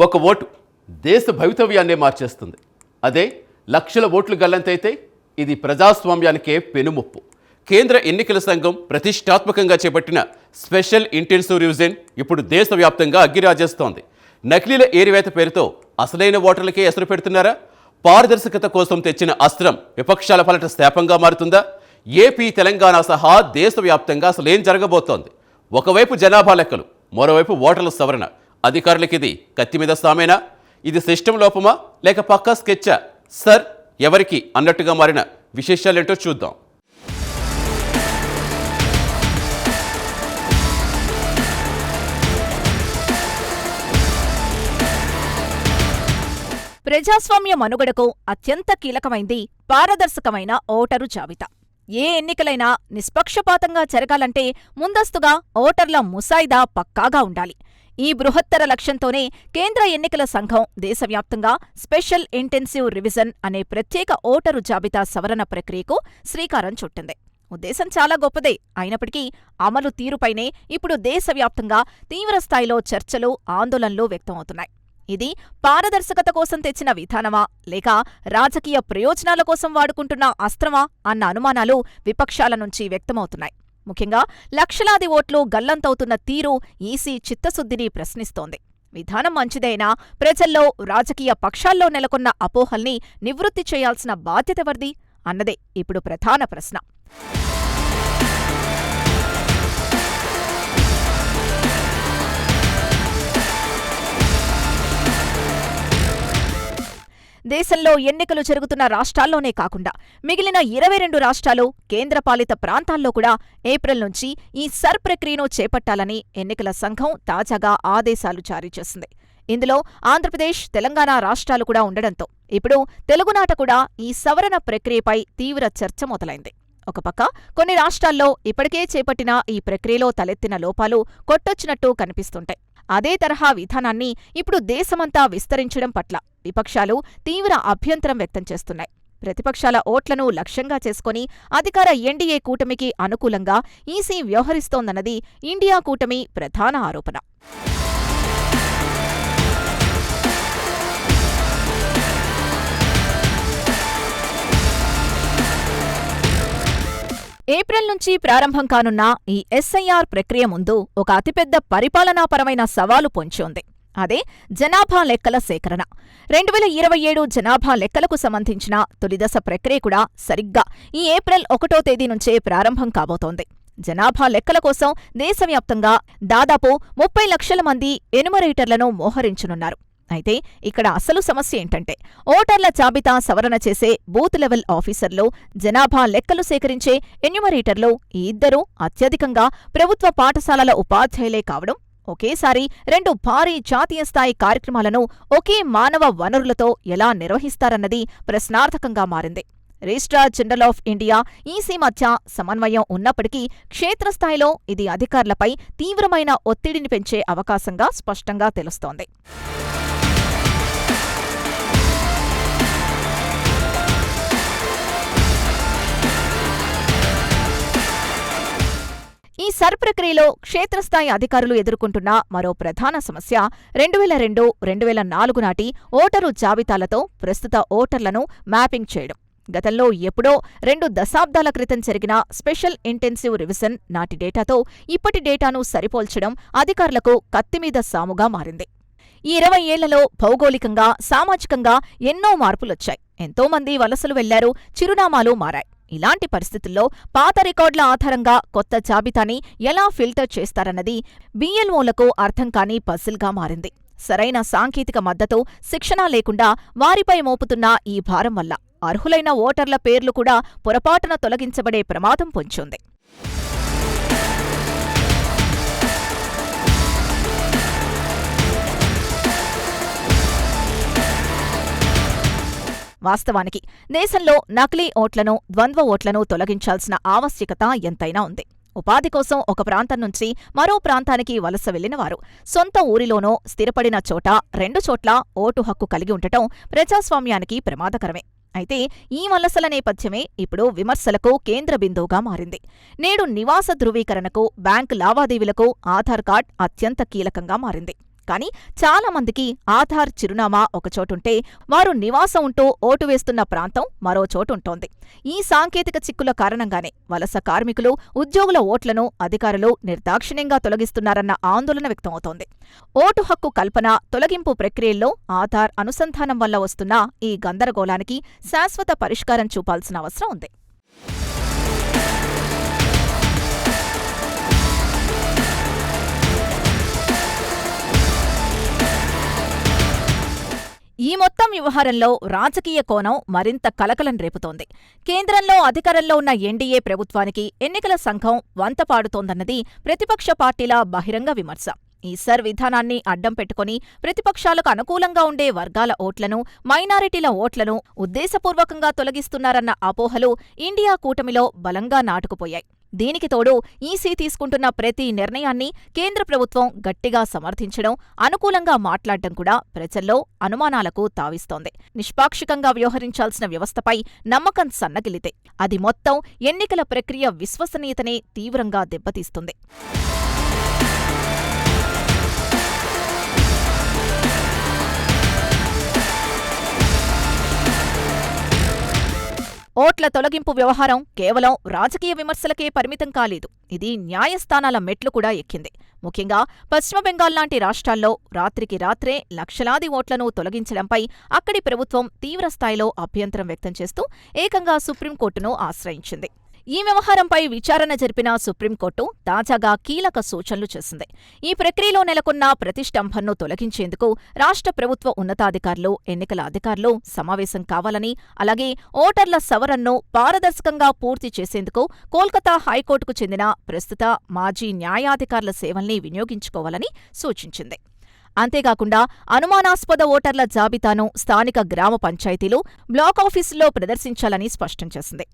ఒక ఓటు దేశ భవితవ్యాన్నే మార్చేస్తుంది. అదే లక్షల ఓట్లు గల్లంతైతే ఇది ప్రజాస్వామ్యానికే పెనుముప్పు. కేంద్ర ఎన్నికల సంఘం ప్రతిష్టాత్మకంగా చేపట్టిన స్పెషల్ ఇంటెన్సివ్ రివిజన్ ఇప్పుడు దేశవ్యాప్తంగా అగ్గిరాజేస్తోంది. నకిలీల ఏరివేత పేరుతో అసలైన ఓటర్లకే ఎసరు పెడుతున్నారా? పారదర్శకత కోసం తెచ్చిన అస్త్రం విపక్షాల పలట శాపంగా మారుతుందా? ఏపీ, తెలంగాణ సహా దేశవ్యాప్తంగా అసలేం జరగబోతోంది? ఒకవైపు జనాభా లెక్కలు, మరోవైపు ఓటర్ల సవరణ. అధికారులకి ఇది కత్తి మీద సామేనా? ఇది సిస్టమ్ లోపమా లేక పక్కా స్కెచ్చా? సర్ ఎవరికి అన్నట్టుగా మారిన విశేషాలేంటో చూద్దాం. ప్రజాస్వామ్య మనుగడకు అత్యంత కీలకమైంది పారదర్శకమైన ఓటరు జాబితా. ఏ ఎన్నికలైనా నిష్పక్షపాతంగా జరగాలంటే ముందస్తుగా ఓటర్ల ముసాయిదా పక్కాగా ఉండాలి. ఈ బృహత్తర లక్ష్యంతోనే కేంద్ర ఎన్నికల సంఘం దేశవ్యాప్తంగా స్పెషల్ ఇంటెన్సివ్ రివిజన్ అనే ప్రత్యేక ఓటరు జాబితా సవరణ ప్రక్రియకు శ్రీకారం చుట్టింది. ఉద్దేశం చాలా గొప్పదే అయినప్పటికీ అమలు తీరుపైనే ఇప్పుడు దేశవ్యాప్తంగా తీవ్రస్థాయిలో చర్చలు, ఆందోళనలు వ్యక్తమవుతున్నాయి. ఇది పారదర్శకత కోసం తెచ్చిన విధానమా లేక రాజకీయ ప్రయోజనాల కోసం వాడుకుంటున్న అస్త్రమా అన్న అనుమానాలు విపక్షాల నుంచి వ్యక్తమవుతున్నాయి. ముఖ్యంగా లక్షలాది ఓట్లు గల్లంతవుతున్న తీరు ఈసీ చిత్తశుద్ధిని ప్రశ్నిస్తోంది. విధానం మంచిదైనా ప్రజల్లో, రాజకీయ పక్షాల్లో నెలకొన్న అపోహల్ని నివృత్తి చేయాల్సిన బాధ్యతెవర్ది అన్నదే ఇప్పుడు ప్రధాన ప్రశ్న. దేశంలో ఎన్నికలు జరుగుతున్న రాష్ట్రాల్లోనే కాకుండా మిగిలిన 22 రాష్ట్రాలు, కేంద్రపాలిత ప్రాంతాల్లో కూడా ఏప్రిల్ నుంచి ఈ సర్ ప్రక్రియను చేపట్టాలని ఎన్నికల సంఘం తాజాగా ఆదేశాలు జారీ చేసింది. ఇందులో ఆంధ్రప్రదేశ్, తెలంగాణ రాష్ట్రాలు కూడా ఉండడంతో ఇప్పుడు తెలుగునాట కూడా ఈ సవరణ ప్రక్రియపై తీవ్ర చర్చ మొదలైంది. ఒక పక్క కొన్ని రాష్ట్రాల్లో ఇప్పటికే చేపట్టిన ఈ ప్రక్రియలో తలెత్తిన లోపాలు కొట్టొచ్చినట్టు కనిపిస్తుంటాయి. అదే తరహా విధానాన్ని ఇప్పుడు దేశమంతా విస్తరించడం పట్ల విపక్షాలు తీవ్ర అభ్యంతరం వ్యక్తం చేస్తున్నాయి. ప్రతిపక్షాల ఓట్లను లక్ష్యంగా చేసుకుని అధికార ఎన్డీఏ కూటమికి అనుకూలంగా ఈసీ వ్యవహరిస్తోందన్నది ఇండియా కూటమి ప్రధాన ఆరోపణ. ఏప్రిల్ నుంచి ప్రారంభం కానున్న ఈ ఎస్ఐఆర్ ప్రక్రియ ముందు ఒక అతిపెద్ద పరిపాలనాపరమైన సవాలు పొంచి ఉంది. అదే జనాభా లెక్కల సేకరణ. 2027 జనాభా లెక్కలకు సంబంధించిన తొలిదశ ప్రక్రియ కూడా సరిగ్గా ఈ ఏప్రిల్ 1వ తేదీ నుంచే ప్రారంభం కాబోతోంది. జనాభా లెక్కల కోసం దేశవ్యాప్తంగా దాదాపు 30 లక్షల మంది ఎన్యుమరేటర్లను మోహరించనున్నారు. అయితే ఇక్కడ అసలు సమస్య ఏంటంటే ఓటర్ల జాబితా సవరణ చేసే బూత్ లెవెల్ ఆఫీసర్లు, జనాభా లెక్కలు సేకరించే ఎన్యుమరేటర్లు ఈ ఇద్దరూ అత్యధికంగా ప్రభుత్వ పాఠశాలల ఉపాధ్యాయులే కావడం, ఒకేసారి 2 భారీ జాతీయ స్థాయి కార్యక్రమాలను ఒకే మానవ వనరులతో ఎలా నిర్వహిస్తారన్నది ప్రశ్నార్థకంగా మారింది. Registrar general of India, EC మధ్య సమన్వయం ఉన్నప్పటికీ క్షేత్రస్థాయిలో ఇది అధికారులపై తీవ్రమైన ఒత్తిడిని పెంచే అవకాశంగా స్పష్టంగా తెలుస్తోంది. ఈ సర్ ప్రక్రియలో క్షేత్రస్థాయి అధికారులు ఎదుర్కొంటున్న మరో ప్రధాన సమస్య 2002, 2004 నాటి ఓటరు జాబితాలతో ప్రస్తుత ఓటర్లను మ్యాపింగ్ చేయడం. గతంలో ఎప్పుడో 2 దశాబ్దాల క్రితం జరిగిన స్పెషల్ ఇంటెన్సివ్ రివిజన్ నాటి డేటాతో ఇప్పటి డేటాను సరిపోల్చడం అధికారులకు కత్తిమీద సాముగా మారింది. ఈ 20 ఏళ్లలో భౌగోళికంగా, సామాజికంగా ఎన్నో మార్పులొచ్చాయి. ఎంతోమంది వలసలు వెళ్లారు, చిరునామాలు మారాయి. ఇలాంటి పరిస్థితుల్లో పాత రికార్డుల ఆధారంగా కొత్త జాబితాని ఎలా ఫిల్టర్ చేస్తారన్నది బిఎల్ఓలకు అర్థం కాని పజిల్గా మారింది. సరైన సాంకేతిక మద్దతు, శిక్షణ లేకుండా వారిపై మోపుతున్న ఈ భారం వల్ల అర్హులైన ఓటర్ల పేర్లు కూడా పొరపాటున తొలగించబడే ప్రమాదం పొంచుంది. వాస్తవానికి దేశంలో నకిలీ ఓట్లను, ద్వంద్వ ఓట్లను తొలగించాల్సిన ఆవశ్యకత ఎంతైనా ఉంది. ఉపాధి కోసం ఒక ప్రాంతం నుంచి మరో ప్రాంతానికి వలస వెళ్లినవారు సొంత ఊరిలోనో స్థిరపడిన చోట 2 చోట్ల ఓటు హక్కు కలిగి ఉండటం ప్రజాస్వామ్యానికి ప్రమాదకరమే. అయితే ఈ వలసల నేపథ్యమే ఇప్పుడు విమర్శలకు కేంద్ర బిందువుగా మారింది. నేడు నివాస ధృవీకరణకు, బ్యాంకు లావాదేవీలకు ఆధార్ కార్డ్ అత్యంత కీలకంగా మారింది. కానీ చాలా మందికి ఆధార్ చిరునామా ఒకచోటుంటే వారు నివాసం ఉంటూ ఓటు వేస్తున్న ప్రాంతం మరో చోటుంటోంది. ఈ సాంకేతిక చిక్కుల కారణంగానే వలస కార్మికులు, ఉద్యోగుల ఓట్లను అధికారులు నిర్దాక్షిణ్యంగా తొలగిస్తున్నారన్న ఆందోళన వ్యక్తమవుతోంది. ఓటు హక్కు కల్పన, తొలగింపు ప్రక్రియల్లో ఆధార్ అనుసంధానం వల్ల వస్తున్న ఈ గందరగోళానికి శాశ్వత పరిష్కారం చూపాల్సిన అవసరం ఉంది. ఈ మొత్తం వ్యవహారంలో రాజకీయ కోణం మరింత కలకలం రేపుతోంది. కేంద్రంలో అధికారంలో ఉన్న ఎన్డీఏ ప్రభుత్వానికి ఎన్నికల సంఘం వంతపాడుతోందన్నది ప్రతిపక్ష పార్టీల బహిరంగ విమర్శ. ఈ సర్ విధానాన్ని అడ్డం పెట్టుకుని ప్రతిపక్షాలకు అనుకూలంగా ఉండే వర్గాల ఓట్లను, మైనారిటీల ఓట్లను ఉద్దేశపూర్వకంగా తొలగిస్తున్నారన్న అపోహలు ఇండియా కూటమిలో బలంగా నాటుకుపోయాయి. దీనికి తోడు ఈసీ తీసుకుంటున్న ప్రతి నిర్ణయాన్ని కేంద్ర ప్రభుత్వం గట్టిగా సమర్థించడం, అనుకూలంగా మాట్లాడడం కూడా ప్రజల్లో అనుమానాలకు తావిస్తోంది. నిష్పాక్షికంగా వ్యవహరించాల్సిన వ్యవస్థపై నమ్మకం సన్నగిలితే అది మొత్తం ఎన్నికల ప్రక్రియ విశ్వసనీయతనే తీవ్రంగా దెబ్బతీస్తుంది. ఓట్ల తొలగింపు వ్యవహారం కేవలం రాజకీయ విమర్శలకే పరిమితం కాలేదు. ఇది న్యాయస్థానాల మెట్లు కూడా ఎక్కింది. ముఖ్యంగా పశ్చిమ బెంగాల్ లాంటి రాష్ట్రాల్లో రాత్రికి రాత్రే లక్షలాది ఓట్లను తొలగించడంపై అక్కడి ప్రభుత్వం తీవ్రస్థాయిలో అభ్యంతరం వ్యక్తం చేస్తూ ఏకంగా సుప్రీంకోర్టును ఆశ్రయించింది. ఈ వ్యవహారంపై విచారణ జరిపిన సుప్రీంకోర్టు తాజాగా కీలక సూచనలు చేసింది. ఈ ప్రక్రియలో నెలకొన్న ప్రతిష్టంభనను తొలగించేందుకు రాష్ట్ర ప్రభుత్వ ఉన్నతాధికారులు, ఎన్నికల అధికారులు సమావేశం కావాలని, అలాగే ఓటర్ల సవరణను పారదర్శకంగా పూర్తి చేసేందుకు కోల్కతా హైకోర్టుకు చెందిన ప్రస్తుత, మాజీ న్యాయాధికారుల సేవల్ని వినియోగించుకోవాలని సూచించింది. అంతేకాకుండా అనుమానాస్పద ఓటర్ల జాబితాను స్థానిక గ్రామ పంచాయతీలు, బ్లాక్ ఆఫీసుల్లో ప్రదర్శించాలని స్పష్టం చేసింది.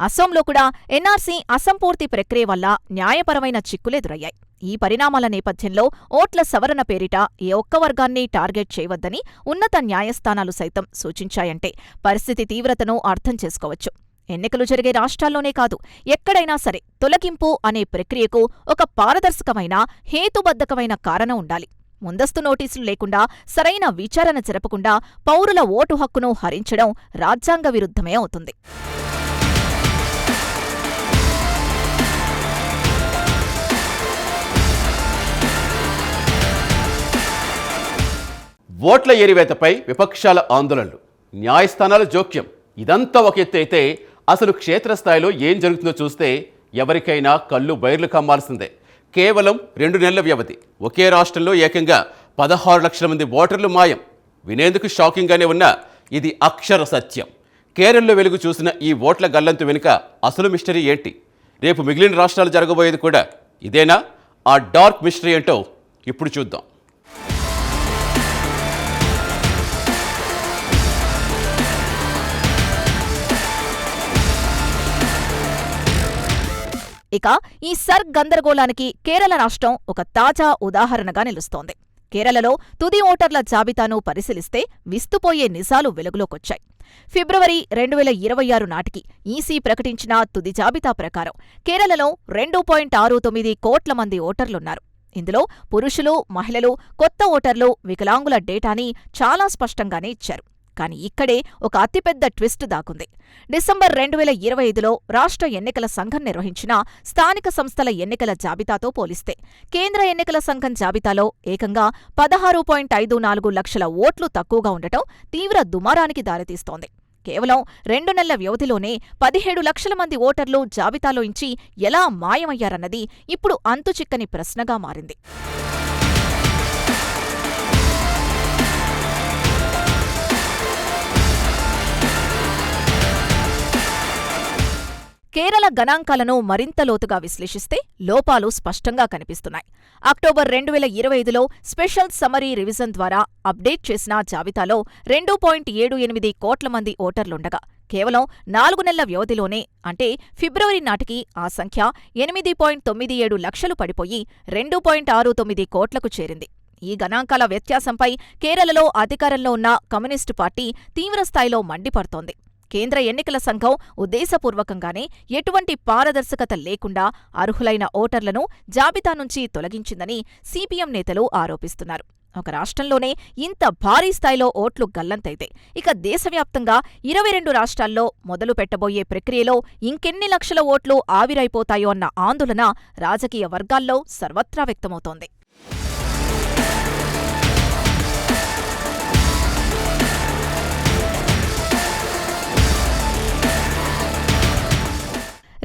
అసోంలో కూడా ఎన్ఆర్సీ అసంపూర్తి ప్రక్రియ వల్ల న్యాయపరమైన చిక్కులెదురయ్యాయి. ఈ పరిణామాల నేపథ్యంలో ఓట్ల సవరణ పేరిట ఏ ఒక్క వర్గాన్ని టార్గెట్ చేయవద్దని ఉన్నత న్యాయస్థానాలు సైతం సూచించాయంటే పరిస్థితి తీవ్రతను అర్థం చేసుకోవచ్చు. ఎన్నికలు జరిగే రాష్ట్రాల్లోనే కాదు, ఎక్కడైనా సరే తొలగింపు అనే ప్రక్రియకు ఒక పారదర్శకమైన, హేతుబద్ధకమైన కారణం ఉండాలి. ముందస్తు నోటీసులు లేకుండా, సరైన విచారణ జరపకుండా పౌరుల ఓటు హక్కును హరించడం రాజ్యాంగ విరుద్ధమే అవుతుంది. ఓట్ల ఏరివేతపై విపక్షాల ఆందోళనలు, న్యాయస్థానాల జోక్యం, ఇదంతా ఒక ఎత్తు అయితే అసలు క్షేత్రస్థాయిలో ఏం జరుగుతుందో చూస్తే ఎవరికైనా కళ్ళు బైర్లు కమ్మాల్సిందే. కేవలం 2 నెలల వ్యవధి, ఒకే రాష్ట్రంలో ఏకంగా 16 లక్షల మంది ఓటర్లు మాయం. వినేందుకు షాకింగ్గానే ఉన్నా ఇది అక్షర సత్యం. కేరళలో వెలుగు చూసిన ఈ ఓట్ల గల్లంతు వెనుక అసలు మిస్టరీ ఏంటి? రేపు మిగిలిన రాష్ట్రాలు జరగబోయేది కూడా ఇదేనా? ఆ డార్క్ మిస్టరీ ఏంటో ఇప్పుడు చూద్దాం. ఇక ఈ సర్ గందరగోళానికి కేరళ రాష్ట్రం ఒక తాజా ఉదాహరణగా నిలుస్తోంది. కేరళలో తుది ఓటర్ల జాబితాను పరిశీలిస్తే విస్తుపోయే నిజాలు వెలుగులోకొచ్చాయి. ఫిబ్రవరి 2026 నాటికి ఈసీ ప్రకటించిన తుది జాబితా ప్రకారం కేరళలో 2.69 కోట్ల మంది ఓటర్లున్నారు. ఇందులో పురుషులు, మహిళలు, కొత్త ఓటర్లు, వికలాంగుల డేటాని చాలా స్పష్టంగానే ఇచ్చారు. కానీ ఇక్కడే ఒక అతిపెద్ద ట్విస్ట్ దాగుంది. డిసెంబర్ 2025లో రాష్ట్ర ఎన్నికల సంఘం నిర్వహించిన స్థానిక సంస్థల ఎన్నికల జాబితాతో పోలిస్తే కేంద్ర ఎన్నికల సంఘం జాబితాలో ఏకంగా 16.54 లక్షల ఓట్లు తక్కువగా ఉండటం తీవ్ర దుమారానికి దారితీస్తోంది. కేవలం 2 నెలల వ్యవధిలోనే 17 లక్షల మంది ఓటర్లు జాబితాలోంచి ఎలా మాయమయ్యారన్నది ఇప్పుడు అంతుచిక్కని ప్రశ్నగా మారింది. కేరళ గణాంకాలను మరింత లోతుగా విశ్లేషిస్తే లోపాలు స్పష్టంగా కనిపిస్తున్నాయి. అక్టోబర్ 2025లో స్పెషల్ సమరీ రివిజన్ ద్వారా అప్డేట్ చేసిన జాబితాలో 2.78 కోట్ల మంది ఓటర్లుండగా కేవలం 4 నెలల వ్యవధిలోనే, అంటే ఫిబ్రవరి నాటికి ఆ సంఖ్య 8.97 లక్షలు పడిపోయి 2.69 కోట్లకు చేరింది. ఈ గణాంకాల వ్యత్యాసంపై కేరళలో అధికారంలో ఉన్న కమ్యూనిస్టు పార్టీ తీవ్రస్థాయిలో మండిపడుతోంది. కేంద్ర ఎన్నికల సంఘం ఉద్దేశపూర్వకంగానే ఎటువంటి పారదర్శకత లేకుండా అర్హులైన ఓటర్లను జాబితా నుంచి తొలగించిందని సిపిఎం నేతలు ఆరోపిస్తున్నారు. ఒక రాష్ట్రంలోనే ఇంత భారీ స్థాయిలో ఓట్లు గల్లంతైతే ఇక దేశవ్యాప్తంగా 22 రాష్ట్రాల్లో మొదలు పెట్టబోయే ప్రక్రియలో ఇంకెన్ని లక్షల ఓట్లు ఆవిరైపోతాయో అన్న ఆందోళన రాజకీయ వర్గాల్లో సర్వత్రా వ్యక్తమవుతోంది.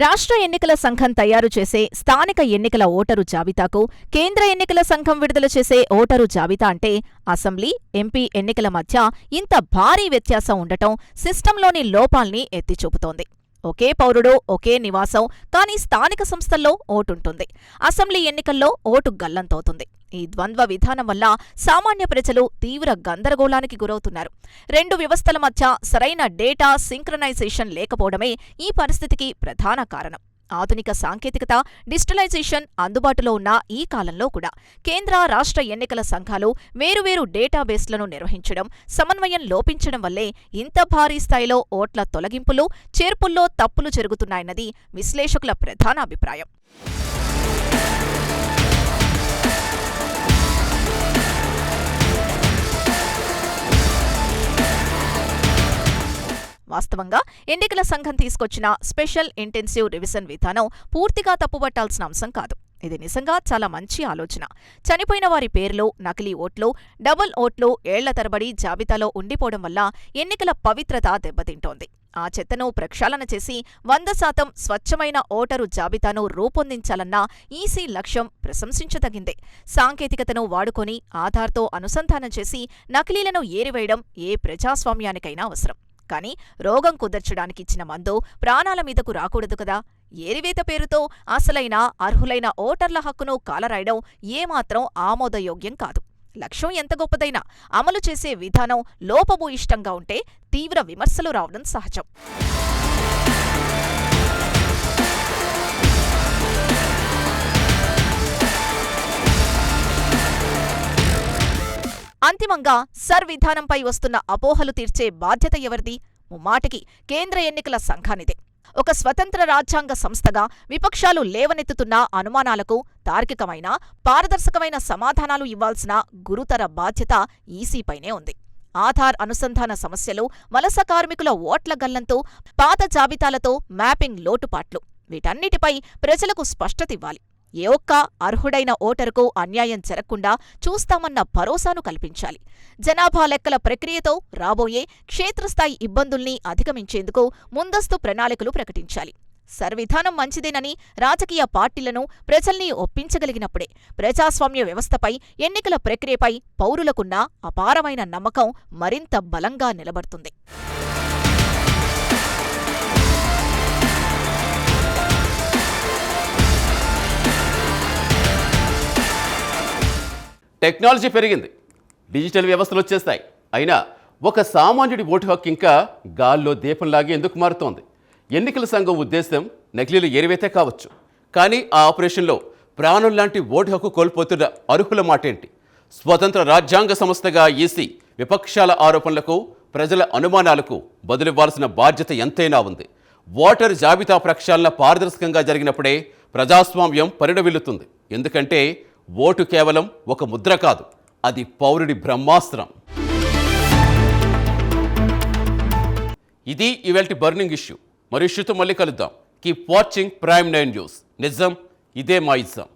రాష్ట్ర ఎన్నికల సంఘం తయారు చేసే స్థానిక ఎన్నికల ఓటరు జాబితాకు కేంద్ర ఎన్నికల సంఘం విడుదల చేసే ఓటరు జాబితా అంటే అసెంబ్లీ, ఎంపీ ఎన్నికల మధ్య ఇంత భారీ వ్యత్యాసం ఉండటం సిస్టంలోని లోపాల్ని ఎత్తిచూపుతోంది. ఒకే పౌరుడు, ఒకే నివాసం, కానీ స్థానిక సంస్థల్లో ఓటుంటుంది. అసెంబ్లీ ఎన్నికల్లో ఓటు గల్లంతవుతుంది. ఈ ద్వంద్వ విధానం వల్ల సామాన్య ప్రజలు తీవ్ర గందరగోళానికి గురవుతున్నారు. రెండు వ్యవస్థల మధ్య సరైన డేటా సింక్రనైజేషన్ లేకపోవడమే ఈ పరిస్థితికి ప్రధాన కారణం. ఆధునిక సాంకేతికత, డిజిటలైజేషన్ అందుబాటులో ఉన్న ఈ కాలంలో కూడా కేంద్ర, రాష్ట్ర ఎన్నికల సంఘాలు వేరువేరు డేటాబేస్లను నిర్వహించడం, సమన్వయం లోపించడం వల్లే ఇంత భారీ స్థాయిలో ఓట్ల తొలగింపులు, చేర్పుల్లో తప్పులు జరుగుతున్నాయన్నది విశ్లేషకుల ప్రధాన అభిప్రాయం. వాస్తవంగా ఎన్నికల సంఘం తీసుకొచ్చిన స్పెషల్ ఇంటెన్సివ్ రివిజన్ విధానం పూర్తిగా తప్పుబట్టాల్సిన అంశం కాదు. ఇది నిజంగా చాలా మంచి ఆలోచన. చనిపోయిన వారి పేర్లు, నకిలీ ఓట్లు, డబుల్ ఓట్లు ఏళ్ల తరబడి జాబితాలో ఉండిపోవడం వల్ల ఎన్నికల పవిత్రత దెబ్బతింటోంది. ఆ చెత్తను ప్రక్షాళన చేసి 100% స్వచ్ఛమైన ఓటరు జాబితాను రూపొందించాలన్న ఈసీ లక్ష్యం ప్రశంసించదగిందే. సాంకేతికతను వాడుకొని ఆధార్తో అనుసంధానం చేసి నకిలీలను ఏరివేయడం ఏ ప్రజాస్వామ్యానికైనా అవసరం. కానీ రోగం కుదర్చడానికి ఇచ్చిన మందు ప్రాణాల మీదకు రాకూడదు కదా. ఏరివేత పేరుతో అసలైన అర్హులైన ఓటర్ల హక్కును కాలరాయడం ఏమాత్రం ఆమోదయోగ్యం కాదు. లక్ష్యం ఎంత గొప్పదైనా అమలు చేసే విధానం లోపభూయిష్టంగా ఉంటే తీవ్ర విమర్శలు రావడం సహజం. అంతిమంగా సర్ విధానంపై వస్తున్న అపోహలు తీర్చే బాధ్యత ఎవరిది? ముమ్మాటికి కేంద్ర ఎన్నికల సంఘానిదే. ఒక స్వతంత్ర రాజ్యాంగ సంస్థగా విపక్షాలు లేవనెత్తుతున్న అనుమానాలకు తార్కికమైన, పారదర్శకమైన సమాధానాలు ఇవ్వాల్సిన గురుతర బాధ్యత ఈసీపైనే ఉంది. ఆధార్ అనుసంధాన సమస్యలు, వలస కార్మికుల ఓట్ల గల్లంతు, పాత జాబితాలతో మ్యాపింగ్ లోటుపాట్లు, వీటన్నిటిపై ప్రజలకు స్పష్టతివ్వాలి. ఏ ఒక్క అర్హుడైన ఓటరుకు అన్యాయం జరగకుండా చూస్తామన్న భరోసాను కల్పించాలి. జనాభా లెక్కల ప్రక్రియతో రాబోయే క్షేత్రస్థాయి ఇబ్బందుల్ని అధిగమించేందుకు ముందస్తు ప్రణాళికలు ప్రకటించాలి. సర్విధానం మంచిదేనని రాజకీయ పార్టీలను, ప్రజల్ని ఒప్పించగలిగినప్పుడే ప్రజాస్వామ్య వ్యవస్థపై, ఎన్నికల ప్రక్రియపై పౌరులకున్న అపారమైన నమ్మకం మరింత బలంగా నిలబడుతుంది. టెక్నాలజీ పెరిగింది, డిజిటల్ వ్యవస్థలు వచ్చేస్తాయి. అయినా ఒక సామాన్యుడి ఓటు హక్కు ఇంకా గాల్లో దీపంలాగే ఎందుకు మారుతోంది? ఎన్నికల సంఘం ఉద్దేశం నకిలీలు ఏరివేతే కావచ్చు, కానీ ఆ ఆపరేషన్లో ప్రాణం లాంటి ఓటు హక్కు కోల్పోతున్న అర్హుల మాటేంటి? స్వతంత్ర రాజ్యాంగ సంస్థగా ఈసీ విపక్షాల ఆరోపణలకు, ప్రజల అనుమానాలకు బదులివ్వాల్సిన బాధ్యత ఎంతైనా ఉంది. ఓటరు జాబితా ప్రక్షాళన పారదర్శకంగా జరిగినప్పుడే ప్రజాస్వామ్యం పరిడవిల్లుతుంది. ఎందుకంటే ఓటు కేవలం ఒక ముద్ర కాదు, అది పౌరుడి బ్రహ్మాస్త్రం. ఇది ఇవాల్టి బర్నింగ్ ఇష్యూ. మరి ఇష్యూతో మళ్ళీ కలుద్దాం. Keep watching prime 9 news. నిజం ఇదే మా ఇజం.